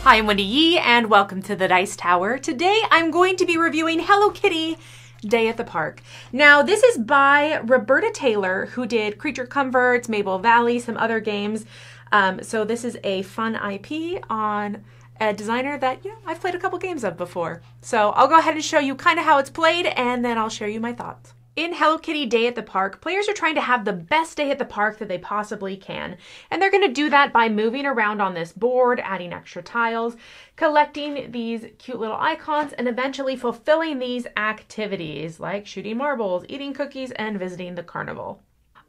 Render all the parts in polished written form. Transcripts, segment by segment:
Hi, I'm Wendy Yi, and welcome to the Dice Tower. Today, I'm going to be reviewing Hello Kitty Day at the Park. Now, this is by Roberta Taylor, who did Creature Comforts, Maple Valley, some other games. So this is a fun IP on a designer that, I've played a couple games of before. So I'll go ahead and show you kind of how it's played, and then I'll share you my thoughts. In Hello Kitty Day at the Park, players are trying to have the best day at the park that they possibly can. And they're going to do that by moving around on this board, adding extra tiles, collecting these cute little icons, and eventually fulfilling these activities like shooting marbles, eating cookies, and visiting the carnival.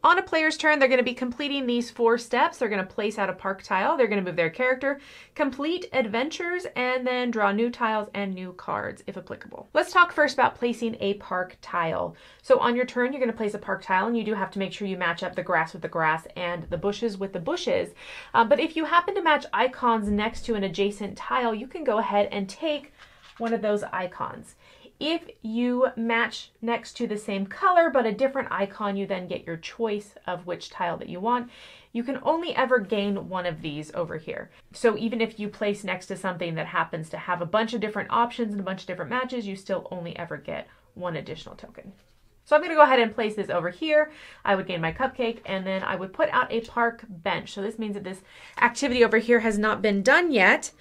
On a player's turn, they're going to be completing these 4 steps. They're going to place out a park tile. They're going to move their character, complete adventures, and then draw new tiles and new cards, if applicable. Let's talk first about placing a park tile. So on your turn, you're going to place a park tile, and you do have to make sure you match up the grass with the grass and the bushes with the bushes. But if you happen to match icons next to an adjacent tile, you can go ahead and take one of those icons. If you match next to the same color but a different icon, you then get your choice of which tile that you want. You can only ever gain one of these over here. So even if you place next to something that happens to have a bunch of different options and a bunch of different matches, you still only ever get one additional token. So I'm going to go ahead and place this over here. I would gain my cupcake, and then I would put out a park bench. So this means that this activity over here has not been done yet.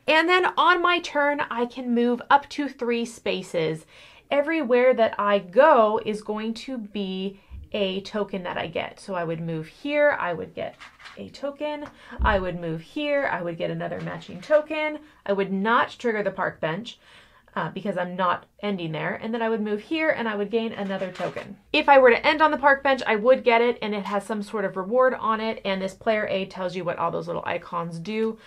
And then on my turn, I can move up to 3 spaces. Everywhere that I go is going to be a token that I get. So I would move here, I would get a token. I would move here, I would get another matching token. I would not trigger the park bench because I'm not ending there. And then I would move here and I would gain another token. If I were to end on the park bench, I would get it, and it has some sort of reward on it. And this player aid tells you what all those little icons do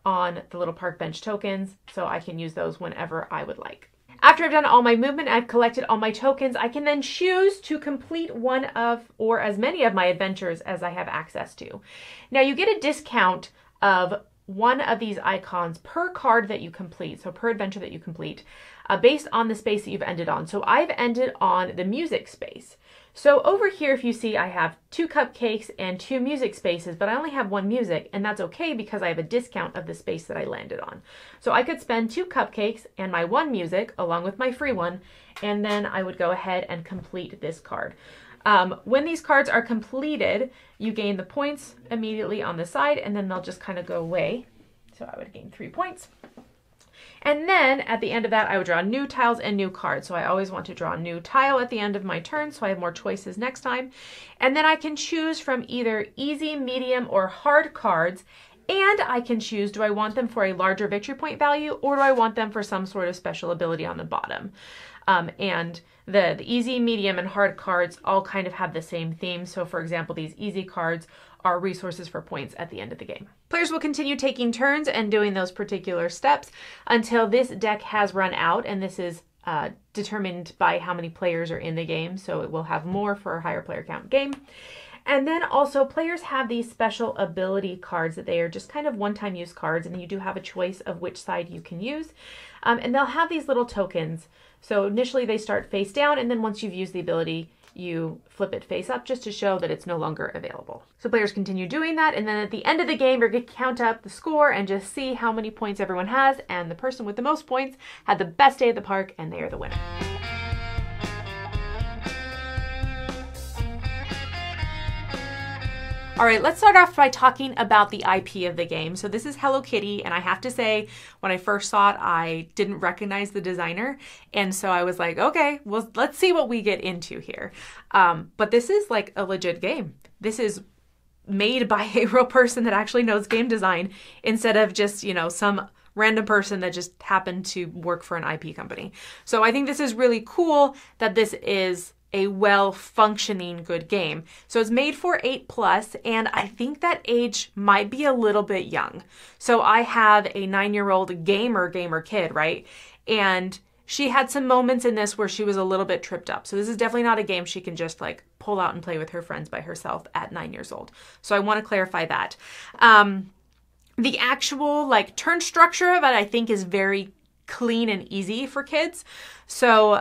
on the little park bench tokens, so I can use those whenever I would like. After I've done all my movement, I've collected all my tokens, I can then choose to complete one of or as many of my adventures as I have access to. Now you get a discount of one of these icons per card that you complete, so per adventure that you complete, based on the space that you've ended on. So I've ended on the music space. So over here, if you see, I have 2 cupcakes and 2 music spaces, but I only have 1 music, and that's okay because I have a discount of the space that I landed on. So I could spend 2 cupcakes and my 1 music along with my free one, and then I would go ahead and complete this card. When these cards are completed, you gain the points immediately on the side, and then they'll just kind of go away. So I would gain 3 points. And then at the end of that, I would draw new tiles and new cards. So I always want to draw a new tile at the end of my turn, so I have more choices next time. And then I can choose from either easy, medium, or hard cards. And I can choose, do I want them for a larger victory point value, or do I want them for some sort of special ability on the bottom? And the easy, medium, and hard cards all kind of have the same theme. So for example, these easy cards are resources for points at the end of the game. Players will continue taking turns and doing those particular steps until this deck has run out, and this is determined by how many players are in the game, so it will have more for a higher player count game. And then also players have these special ability cards that they are just kind of one-time use cards, and you do have a choice of which side you can use. And they'll have these little tokens. So initially they start face down, and then once you've used the ability, you flip it face up just to show that it's no longer available. So players continue doing that, and then at the end of the game, you're going to count up the score and just see how many points everyone has, and the person with the most points had the best day at the park, and they are the winner. All right, let's start off by talking about the IP of the game. So this is Hello Kitty, and I have to say, when I first saw it, I didn't recognize the designer. And so I was like, okay, well, let's see what we get into here. But this is like a legit game. This is made by a real person that actually knows game design instead of just, some random person that just happened to work for an IP company. So I think this is really cool that this is a well-functioning good game. So it's made for 8+, and I think that age might be a little bit young. So I have a 9-year-old gamer kid, right? And she had some moments in this where she was a little bit tripped up. So this is definitely not a game she can just like pull out and play with her friends by herself at 9 years old. So I want to clarify that. The actual like turn structure of it, I think, is very clean and easy for kids. So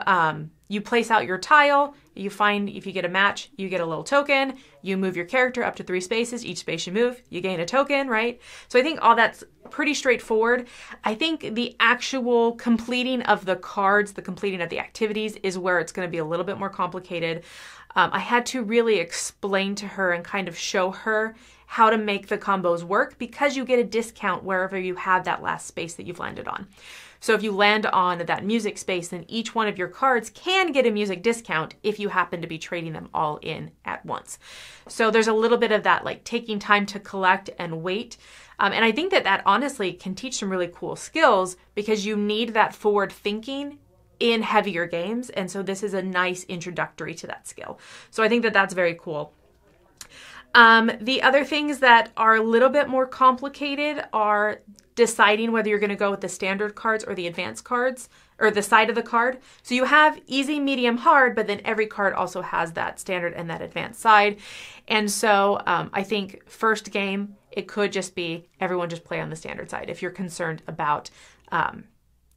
you place out your tile, you find, if you get a match, you get a little token, you move your character up to 3 spaces, each space you move, you gain a token, right? So I think all that's pretty straightforward. I think the actual completing of the cards, the completing of the activities is where it's going to be a little bit more complicated. I had to really explain to her and kind of show her how to make the combos work, because you get a discount wherever you have that last space that you've landed on. So if you land on that music space, then each one of your cards can get a music discount if you happen to be trading them all in at once. So there's a little bit of that, like taking time to collect and wait. And I think that that honestly can teach some really cool skills, because you need that forward thinking in heavier games. And so this is a nice introductory to that skill. So I think that that's very cool. The other things that are a little bit more complicated are deciding whether you're going to go with the standard cards or the advanced cards, or the side of the card. So you have easy, medium, hard, but then every card also has that standard and that advanced side. And so I think first game, it could just be everyone just play on the standard side if you're concerned about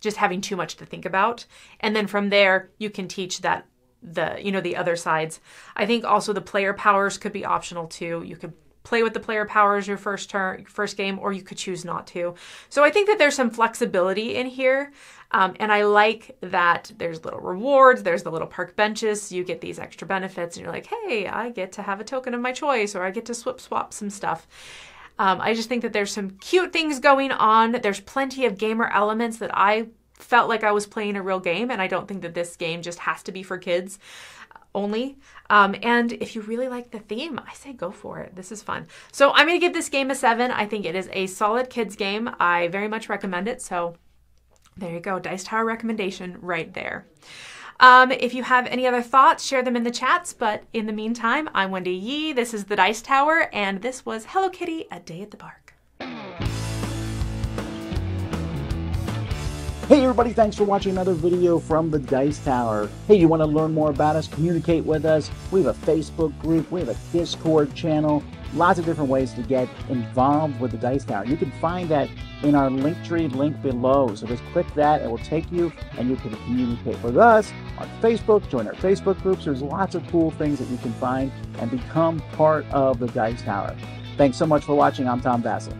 just having too much to think about. And then from there, you can teach that the other sides. I think also the player powers could be optional too. You could play with the player powers your first game, or you could choose not to. So I think that there's some flexibility in here. And I like that there's little rewards, there's the little park benches, so you get these extra benefits and you're like, hey, I get to have a token of my choice, or I get to swap some stuff. I just think that there's some cute things going on. There's plenty of gamer elements that I felt like I was playing a real game, and I don't think that this game just has to be for kids only. And if you really like the theme, I say go for it. This is fun. So I'm going to give this game a 7. I think it is a solid kids game. I very much recommend it. So there you go. Dice Tower recommendation right there. If you have any other thoughts, share them in the chats. But in the meantime, I'm Wendy Yi. This is the Dice Tower, and this was Hello Kitty, A Day at the Park. Hey everybody, thanks for watching another video from the Dice Tower. Hey, you want to learn more about us, communicate with us? We have a Facebook group, we have a Discord channel, lots of different ways to get involved with the Dice Tower. You can find that in our Linktree link below. So just click that, it will take you, and you can communicate with us on Facebook, join our Facebook groups. There's lots of cool things that you can find and become part of the Dice Tower. Thanks so much for watching. I'm Tom Bassett.